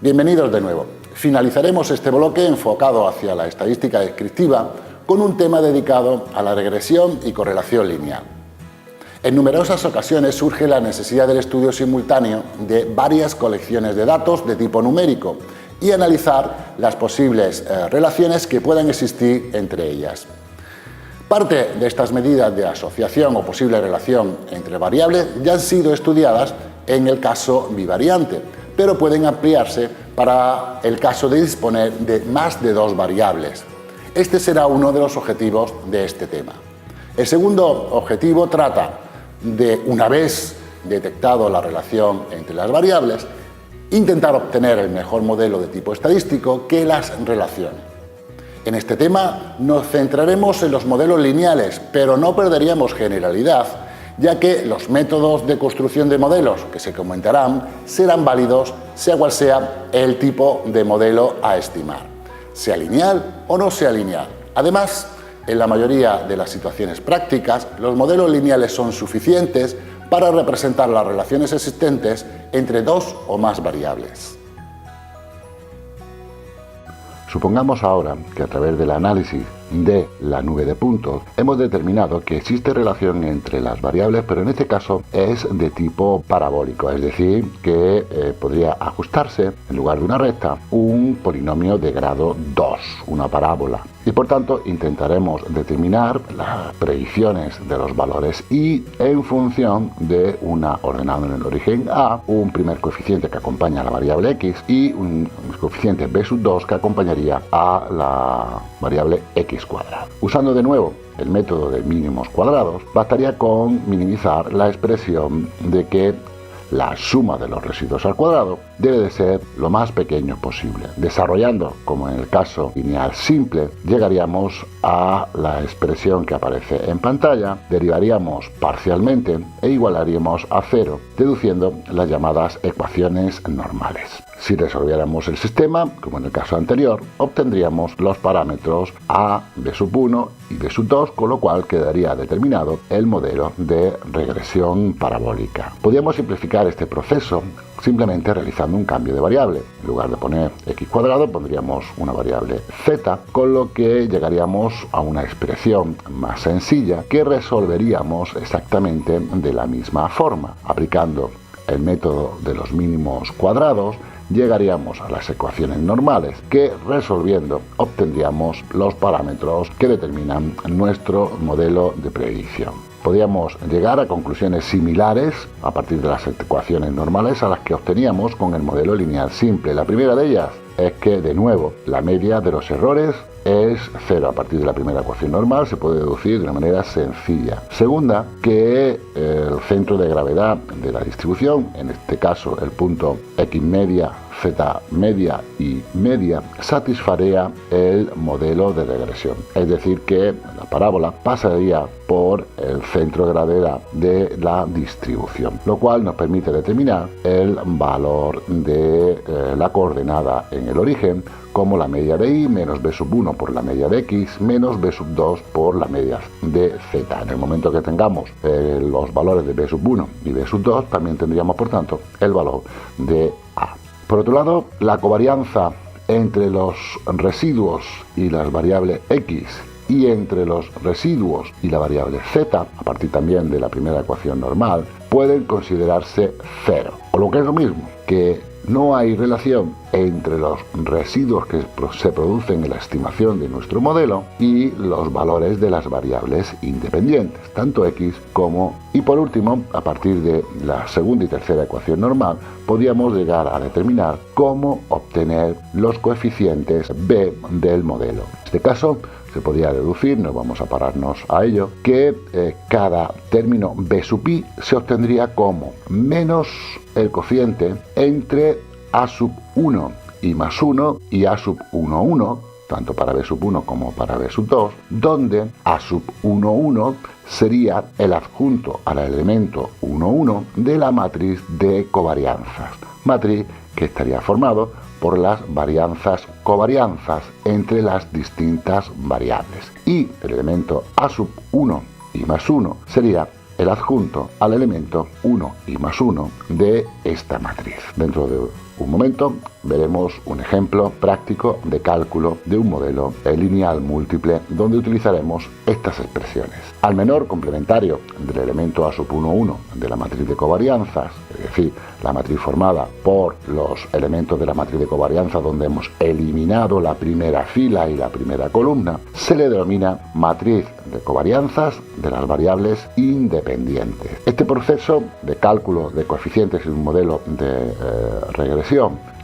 Bienvenidos de nuevo. Finalizaremos este bloque enfocado hacia la estadística descriptiva con un tema dedicado a la regresión y correlación lineal. En numerosas ocasiones surge la necesidad del estudio simultáneo de varias colecciones de datos de tipo numérico y analizar las posibles relaciones que puedan existir entre ellas. Parte de estas medidas de asociación o posible relación entre variables ya han sido estudiadas en el caso bivariante, pero pueden ampliarse para el caso de disponer de más de dos variables. Este será uno de los objetivos de este tema. El segundo objetivo trata de, una vez detectado la relación entre las variables, intentar obtener el mejor modelo de tipo estadístico que las relacione. En este tema nos centraremos en los modelos lineales, pero no perderíamos generalidad, ya que los métodos de construcción de modelos que se comentarán serán válidos sea cual sea el tipo de modelo a estimar, sea lineal o no sea lineal. Además, en la mayoría de las situaciones prácticas, los modelos lineales son suficientes para representar las relaciones existentes entre dos o más variables. Supongamos ahora que a través del análisis de la nube de puntos hemos determinado que existe relación entre las variables, pero en este caso es de tipo parabólico, es decir, que podría ajustarse en lugar de una recta un polinomio de grado 2, una parábola. Y por tanto intentaremos determinar las predicciones de los valores y en función de una ordenada en el origen A, un primer coeficiente que acompaña a la variable X y un coeficiente B sub 2 que acompañaría a la variable X cuadrada. Usando de nuevo el método de mínimos cuadrados, bastaría con minimizar la expresión de que la suma de los residuos al cuadrado debe de ser lo más pequeño posible. Desarrollando, como en el caso lineal simple, llegaríamos a la expresión que aparece en pantalla, derivaríamos parcialmente e igualaríamos a cero, deduciendo las llamadas ecuaciones normales. Si resolviéramos el sistema, como en el caso anterior, obtendríamos los parámetros a, b sub 1 y b sub 2, con lo cual quedaría determinado el modelo de regresión parabólica. Podríamos simplificar este proceso simplemente realizando un cambio de variable. En lugar de poner x cuadrado, pondríamos una variable z, con lo que llegaríamos a una expresión más sencilla que resolveríamos exactamente de la misma forma. Aplicando el método de los mínimos cuadrados, llegaríamos a las ecuaciones normales que, resolviendo, obtendríamos los parámetros que determinan nuestro modelo de predicción. Podríamos llegar a conclusiones similares a partir de las ecuaciones normales a las que obteníamos con el modelo lineal simple. La primera de ellas es que, de nuevo, la media de los errores es cero. A partir de la primera ecuación normal se puede deducir de una manera sencilla. Segunda, que el centro de gravedad de la distribución, en este caso el punto x media, z media y media, satisfaría el modelo de regresión. Es decir, que la parábola pasaría por el centro de gravedad de la distribución, lo cual nos permite determinar el valor de la coordenada en el origen, como la media de y menos b sub 1 por la media de x menos b sub 2 por la media de z. En el momento que tengamos los valores de b sub 1 y b sub 2, también tendríamos, por tanto, el valor de a. Por otro lado, la covarianza entre los residuos y las variables x y entre los residuos y la variable z, a partir también de la primera ecuación normal, pueden considerarse cero. O lo que es lo mismo, que no hay relación entre los residuos que se producen en la estimación de nuestro modelo y los valores de las variables independientes, tanto x como y. Por último, a partir de la segunda y tercera ecuación normal, podríamos llegar a determinar cómo obtener los coeficientes b del modelo. En este caso, se podría deducir, no vamos a pararnos a ello, que cada término b sub i se obtendría como menos el cociente entre a sub 1 y más 1 y a sub 1, 1, tanto para b sub 1 como para b sub 2, donde a sub 1, 1 sería el adjunto al elemento 1, 1 de la matriz de covarianzas, matriz que estaría formado por las covarianzas entre las distintas variables. Y el elemento a sub 1 y más 1 sería el adjunto al elemento 1 y más 1 de esta matriz. Dentro de un momento veremos un ejemplo práctico de cálculo de un modelo lineal múltiple donde utilizaremos estas expresiones. Al menor complementario del elemento A sub 1, 1 de la matriz de covarianzas, es decir, la matriz formada por los elementos de la matriz de covarianza donde hemos eliminado la primera fila y la primera columna, se le denomina matriz de covarianzas de las variables independientes. Este proceso de cálculo de coeficientes en un modelo de regresión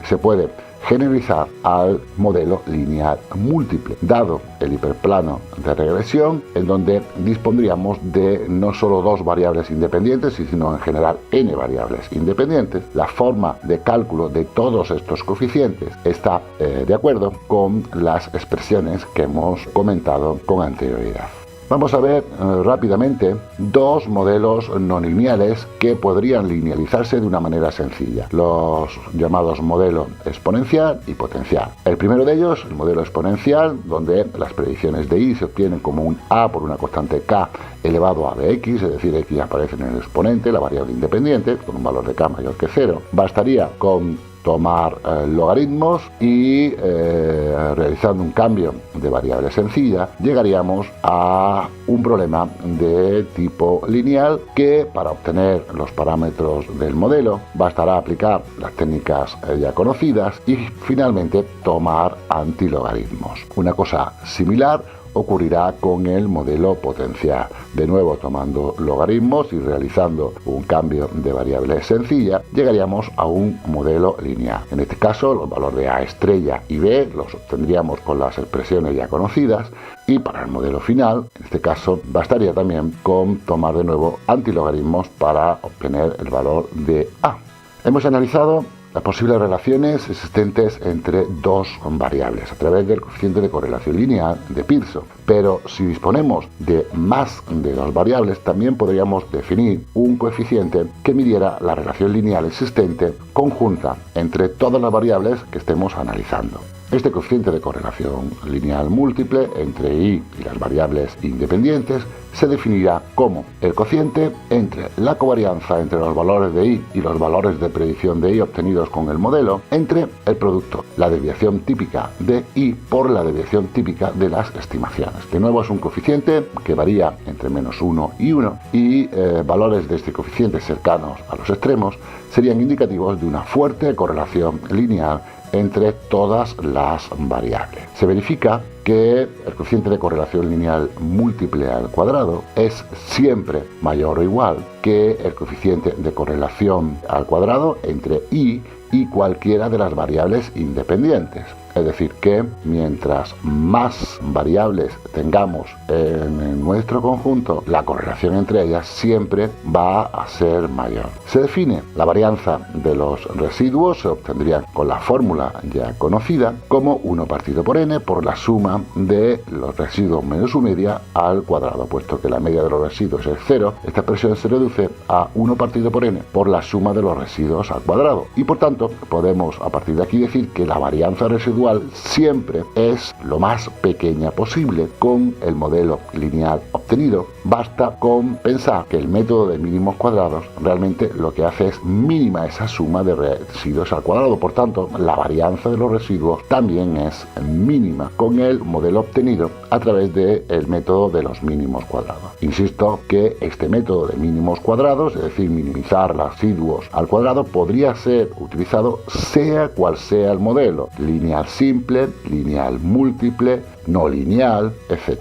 se puede generalizar al modelo lineal múltiple, dado el hiperplano de regresión, en donde dispondríamos de no solo dos variables independientes, sino en general n variables independientes. La forma de cálculo de todos estos coeficientes está de acuerdo con las expresiones que hemos comentado con anterioridad. Vamos a ver rápidamente dos modelos no lineales que podrían linealizarse de una manera sencilla, los llamados modelo exponencial y potencial. El primero de ellos, el modelo exponencial, donde las predicciones de y se obtienen como un a por una constante k elevado a de x, es decir, x aparece en el exponente, la variable independiente, con un valor de k mayor que 0. Bastaría con tomar logaritmos y realizando un cambio de variable sencilla llegaríamos a un problema de tipo lineal que, para obtener los parámetros del modelo, bastará aplicar las técnicas ya conocidas y finalmente tomar antilogaritmos. Una cosa similar ocurrirá con el modelo potencial. De nuevo, tomando logaritmos y realizando un cambio de variable sencilla, llegaríamos a un modelo lineal. En este caso, los valores de a estrella y b los obtendríamos con las expresiones ya conocidas, y para el modelo final, en este caso, bastaría también con tomar de nuevo antilogaritmos para obtener el valor de a. Hemos analizado las posibles relaciones existentes entre dos variables a través del coeficiente de correlación lineal de Pearson. Pero si disponemos de más de dos variables, también podríamos definir un coeficiente que midiera la relación lineal existente conjunta entre todas las variables que estemos analizando. Este coeficiente de correlación lineal múltiple entre y las variables independientes se definirá como el cociente entre la covarianza entre los valores de y los valores de predicción de y obtenidos con el modelo, entre el producto, la desviación típica de y por la desviación típica de las estimaciones. De nuevo, es un coeficiente que varía entre menos 1 y 1 y valores de este coeficiente cercanos a los extremos serían indicativos de una fuerte correlación lineal entre todas las variables. Se verifica que el coeficiente de correlación lineal múltiple al cuadrado es siempre mayor o igual que el coeficiente de correlación al cuadrado entre y cualquiera de las variables independientes. Es decir, que mientras más variables tengamos en nuestro conjunto, la correlación entre ellas siempre va a ser mayor. Se define la varianza de los residuos, se obtendría con la fórmula ya conocida, como 1 partido por n por la suma de los residuos menos su media al cuadrado. Puesto que la media de los residuos es 0, esta expresión se reduce a 1 partido por n por la suma de los residuos al cuadrado. Y por tanto, podemos a partir de aquí decir que la varianza residual siempre es lo más pequeña posible con el modelo lineal obtenido. Basta con pensar que el método de mínimos cuadrados realmente lo que hace es mínima esa suma de residuos al cuadrado. Por tanto, la varianza de los residuos también es mínima con el modelo obtenido a través del método de los mínimos cuadrados. Insisto que este método de mínimos cuadrados, es decir, minimizar los residuos al cuadrado, podría ser utilizado sea cual sea el modelo, lineal simple, lineal múltiple, no lineal, etc.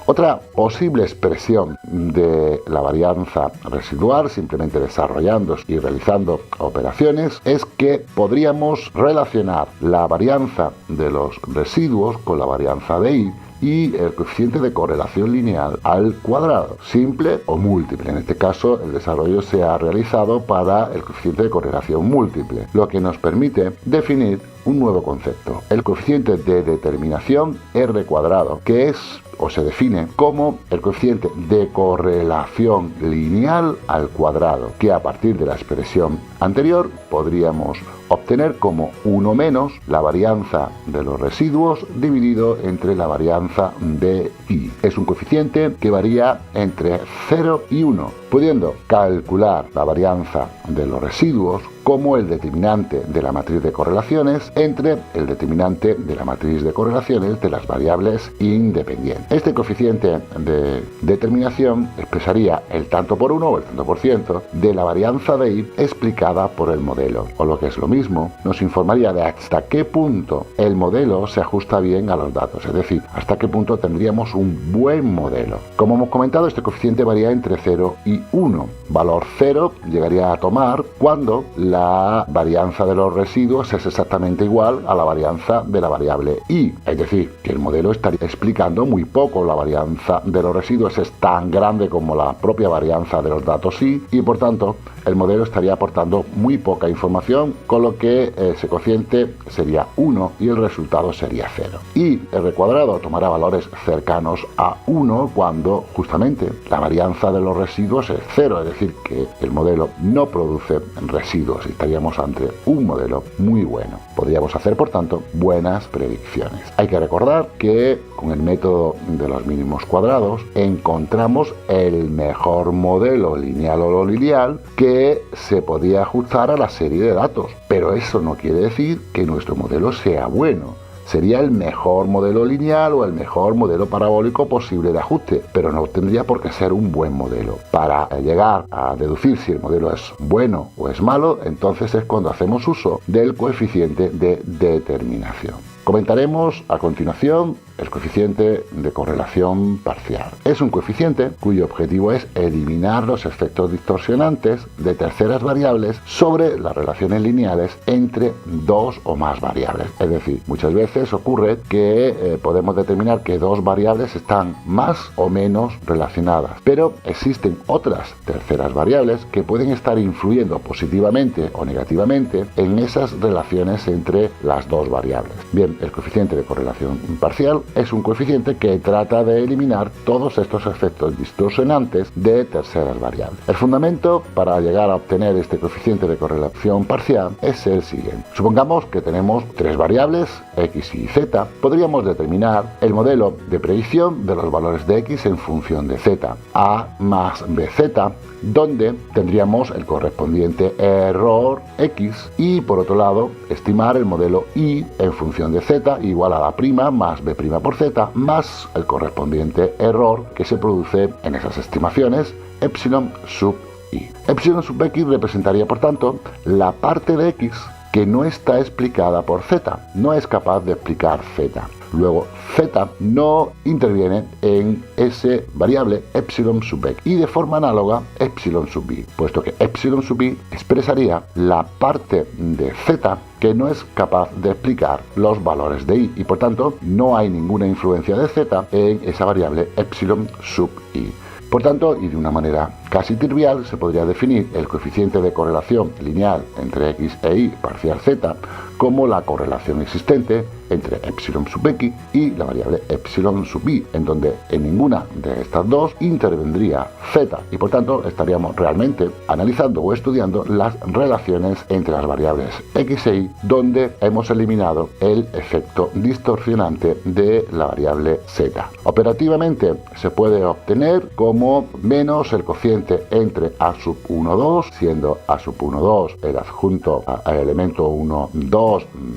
Otra posible expresión de la varianza residual, simplemente desarrollando y realizando operaciones, es que podríamos relacionar la varianza de los residuos con la varianza de y el coeficiente de correlación lineal al cuadrado, simple o múltiple. En este caso, el desarrollo se ha realizado para el coeficiente de correlación múltiple, lo que nos permite definir un nuevo concepto, el coeficiente de determinación R cuadrado, que es o se define como el coeficiente de correlación lineal al cuadrado, que a partir de la expresión anterior podríamos obtener como 1 menos la varianza de los residuos dividido entre la varianza de y. Es un coeficiente que varía entre 0 y 1 pudiendo calcular la varianza de los residuos como el determinante de la matriz de correlaciones entre el determinante de la matriz de correlaciones de las variables independientes. Este coeficiente de determinación expresaría el tanto por uno o el tanto por ciento de la varianza de I explicada por el modelo, o lo que es lo mismo, nos informaría de hasta qué punto el modelo se ajusta bien a los datos, es decir, hasta qué punto tendríamos un buen modelo. Como hemos comentado, este coeficiente varía entre 0 y 1. Valor 0 llegaría a tomar cuando la varianza de los residuos es exactamente igual a la varianza de la variable I, es decir, que el modelo estaría explicando muy poco. La varianza de los residuos es tan grande como la propia varianza de los datos I y por tanto el modelo estaría aportando muy poca información, con lo que ese cociente sería 1 y el resultado sería 0. Y R cuadrado tomará valores cercanos a 1 cuando justamente la varianza de los residuos es 0, es decir, que el modelo no produce residuos y estaríamos ante un modelo muy bueno. Podríamos hacer, por tanto, buenas predicciones. Hay que recordar que con el método de los mínimos cuadrados encontramos el mejor modelo lineal o no lineal que se podía ajustar a la serie de datos, pero eso no quiere decir que nuestro modelo sea bueno. Sería el mejor modelo lineal o el mejor modelo parabólico posible de ajuste, pero no tendría por qué ser un buen modelo. Para llegar a deducir si el modelo es bueno o es malo, entonces es cuando hacemos uso del coeficiente de determinación. Comentaremos a continuación el coeficiente de correlación parcial. Es un coeficiente cuyo objetivo es eliminar los efectos distorsionantes de terceras variables sobre las relaciones lineales entre dos o más variables. Es decir, muchas veces ocurre que podemos determinar que dos variables están más o menos relacionadas, pero existen otras terceras variables que pueden estar influyendo positivamente o negativamente en esas relaciones entre las dos variables. Bien, el coeficiente de correlación parcial es un coeficiente que trata de eliminar todos estos efectos distorsionantes de terceras variables. El fundamento para llegar a obtener este coeficiente de correlación parcial es el siguiente. Supongamos que tenemos tres variables, x y z. Podríamos determinar el modelo de predicción de los valores de x en función de z, a más bz, donde tendríamos el correspondiente error x y por otro lado estimar el modelo y en función de z igual a la prima más b' por z más el correspondiente error que se produce en esas estimaciones epsilon sub i. Epsilon sub x representaría por tanto la parte de x que no está explicada por z, no es capaz de explicar z. Luego z no interviene en ese variable epsilon sub x y de forma análoga epsilon sub i, puesto que epsilon sub i expresaría la parte de z que no es capaz de explicar los valores de i y por tanto no hay ninguna influencia de z en esa variable epsilon sub i. Por tanto, y de una manera casi trivial, se podría definir el coeficiente de correlación lineal entre x e y parcial z como la correlación existente entre epsilon sub x y la variable epsilon sub i, en donde en ninguna de estas dos intervendría z y por tanto estaríamos realmente analizando o estudiando las relaciones entre las variables x e y, donde hemos eliminado el efecto distorsionante de la variable z. Operativamente se puede obtener como menos el cociente entre a sub 1, 2, siendo a sub 1, 2 el adjunto al elemento 1, 2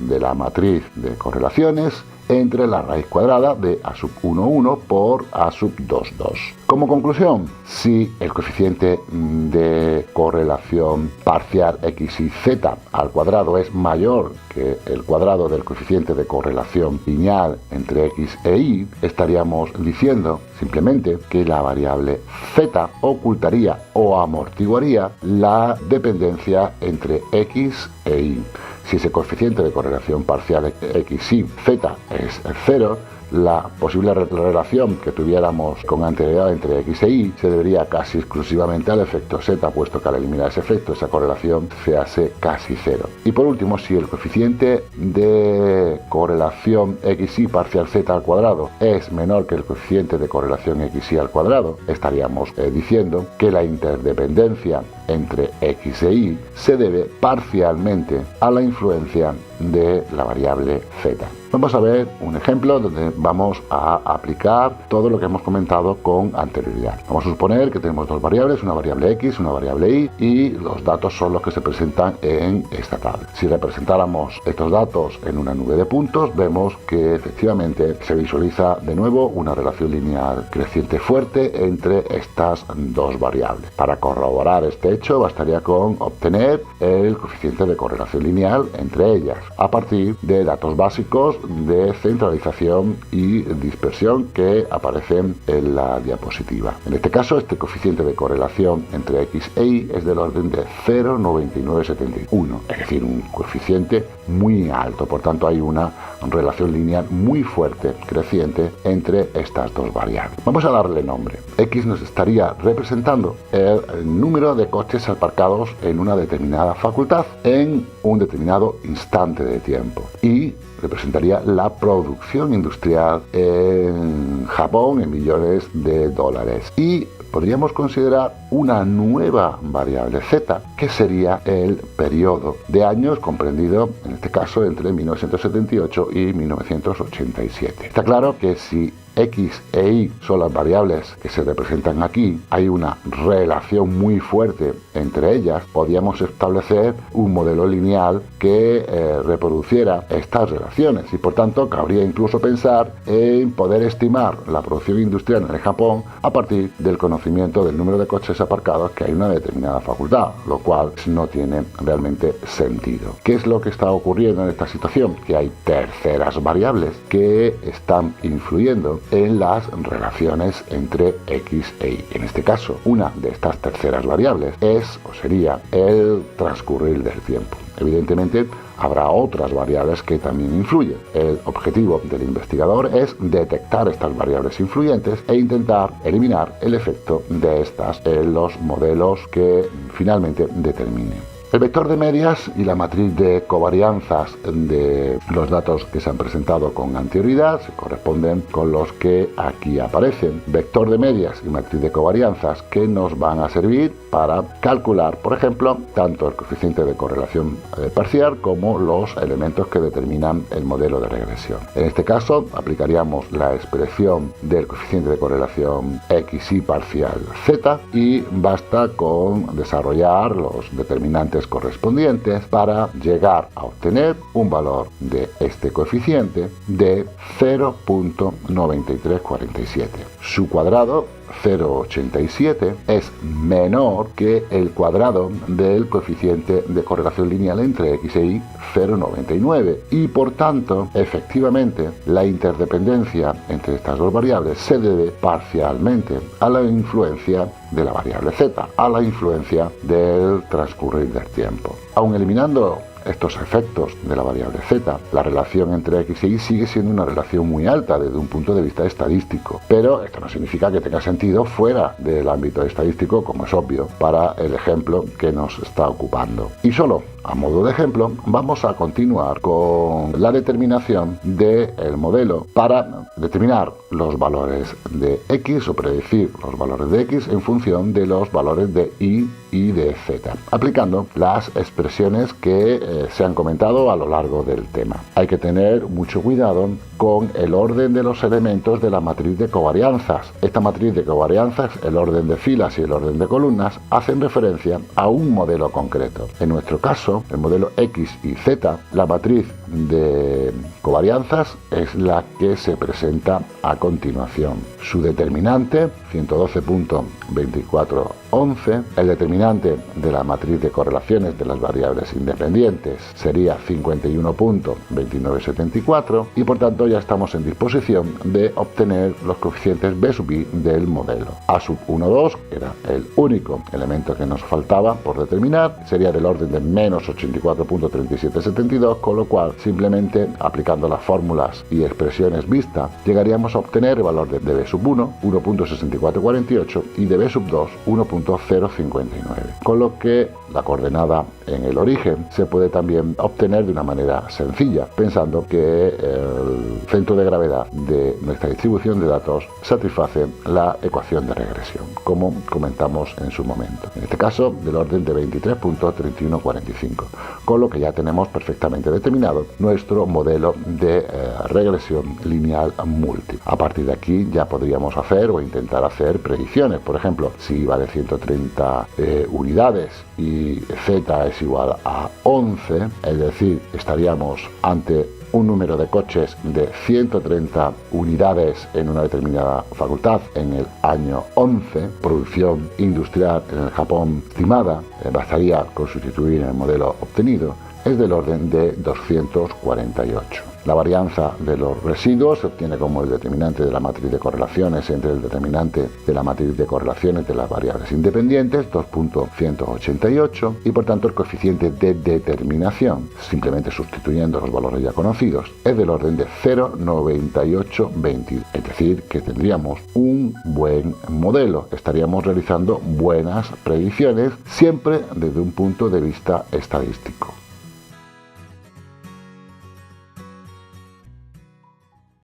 de la matriz de correlaciones entre la raíz cuadrada de a sub 1, 1 por a sub 2, 2. Como conclusión, si el coeficiente de correlación parcial x y z al cuadrado es mayor que el cuadrado del coeficiente de correlación lineal entre x e y, estaríamos diciendo simplemente que la variable z ocultaría o amortiguaría la dependencia entre x e y. Si ese coeficiente de correlación parcial x y z es 0, la posible relación que tuviéramos con anterioridad entre x e y se debería casi exclusivamente al efecto z, puesto que al eliminar ese efecto, esa correlación se hace casi 0. Y por último, si el coeficiente de correlación x y parcial z al cuadrado es menor que el coeficiente de correlación x y al cuadrado, estaríamos diciendo que la interdependencia entre x e y se debe parcialmente a la influencia de la variable z. Vamos a ver un ejemplo donde vamos a aplicar todo lo que hemos comentado con anterioridad. Vamos a suponer que tenemos dos variables, una variable x, una variable y, y los datos son los que se presentan en esta tabla. Si representáramos estos datos en una nube de puntos, vemos que efectivamente se visualiza de nuevo una relación lineal creciente fuerte entre estas dos variables. Para corroborar este hecho, bastaría con obtener el coeficiente de correlación lineal entre ellas, a partir de datos básicos de centralización y dispersión que aparecen en la diapositiva. En este caso, este coeficiente de correlación entre x e y es del orden de 0,9971, es decir, un coeficiente muy alto. Por tanto, hay una relación lineal muy fuerte, creciente, entre estas dos variables. Vamos a darle nombre. X nos estaría representando el número de coches aparcados en una determinada facultad en un determinado instante de tiempo, y representaría la producción industrial en Japón en millones de dólares. Y podríamos considerar una nueva variable z, que sería el periodo de años comprendido, en este caso, entre 1978 y 1987. Está claro que si x e y son las variables que se representan aquí, hay una relación muy fuerte entre ellas. Podríamos establecer un modelo lineal que reproduciera estas relaciones, y por tanto cabría incluso pensar en poder estimar la producción industrial en el Japón a partir del conocimiento del número de coches aparcados que hay en una determinada facultad, lo cual no tiene realmente sentido. ¿Qué es lo que está ocurriendo en esta situación? Que hay terceras variables que están influyendo en las relaciones entre x e y. En este caso, una de estas terceras variables es o sería el transcurrir del tiempo. Evidentemente, habrá otras variables que también influyen. El objetivo del investigador es detectar estas variables influyentes e intentar eliminar el efecto de estas en los modelos que finalmente determinen. El vector de medias y la matriz de covarianzas de los datos que se han presentado con anterioridad se corresponden con los que aquí aparecen. Vector de medias y matriz de covarianzas que nos van a servir para calcular, por ejemplo, tanto el coeficiente de correlación parcial como los elementos que determinan el modelo de regresión. En este caso, aplicaríamos la expresión del coeficiente de correlación xy parcial z, y basta con desarrollar los determinantes correspondientes para llegar a obtener un valor de este coeficiente de 0,9347. Su cuadrado, 0,87, es menor que el cuadrado del coeficiente de correlación lineal entre x e y, 0,99, y por tanto, efectivamente, la interdependencia entre estas dos variables se debe parcialmente a la influencia de la variable z, a la influencia del transcurrir del tiempo. Aun eliminando estos efectos de la variable z, la relación entre x e y sigue siendo una relación muy alta desde un punto de vista estadístico, pero esto no significa que tenga sentido fuera del ámbito estadístico, como es obvio para el ejemplo que nos está ocupando. Y solo a modo de ejemplo, vamos a continuar con la determinación del modelo para determinar los valores de x o predecir los valores de x en función de los valores de y de z, aplicando las expresiones que se han comentado a lo largo del tema. Hay que tener mucho cuidado con el orden de los elementos de la matriz de covarianzas. Esta matriz de covarianzas, el orden de filas y el orden de columnas, hacen referencia a un modelo concreto. En nuestro caso, el modelo X y Z, la matriz de covarianzas es la que se presenta a continuación. Su determinante, 112.2411, el determinante de la matriz de correlaciones de las variables independientes sería 51.2974, y por tanto ya estamos en disposición de obtener los coeficientes B sub i del modelo. A sub 1,2 era el único elemento que nos faltaba por determinar, sería del orden de menos 84.3772, con lo cual simplemente aplicando las fórmulas y expresiones vistas llegaríamos a obtener el valor de B sub 1, 1.6448, y de B sub 2, 1.059, con lo que la coordenada en el origen se puede también obtener de una manera sencilla, pensando que el centro de gravedad de nuestra distribución de datos satisface la ecuación de regresión, como comentamos en su momento. En este caso, del orden de 23.3145. 0,5, con lo que ya tenemos perfectamente determinado nuestro modelo de regresión lineal múltiple. A partir de aquí ya podríamos hacer o intentar hacer predicciones. Por ejemplo, si vale 130 unidades y z es igual a 11, es decir, estaríamos ante un número de coches de 130 unidades en una determinada facultad en el año 11, producción industrial en el Japón estimada, bastaría con sustituir el modelo obtenido, es del orden de 248. La varianza de los residuos se obtiene como el determinante de la matriz de correlaciones entre el determinante de la matriz de correlaciones de las variables independientes, 2.188, y por tanto el coeficiente de determinación, simplemente sustituyendo los valores ya conocidos, es del orden de 0,9822. Es decir, que tendríamos un buen modelo, estaríamos realizando buenas predicciones, siempre desde un punto de vista estadístico.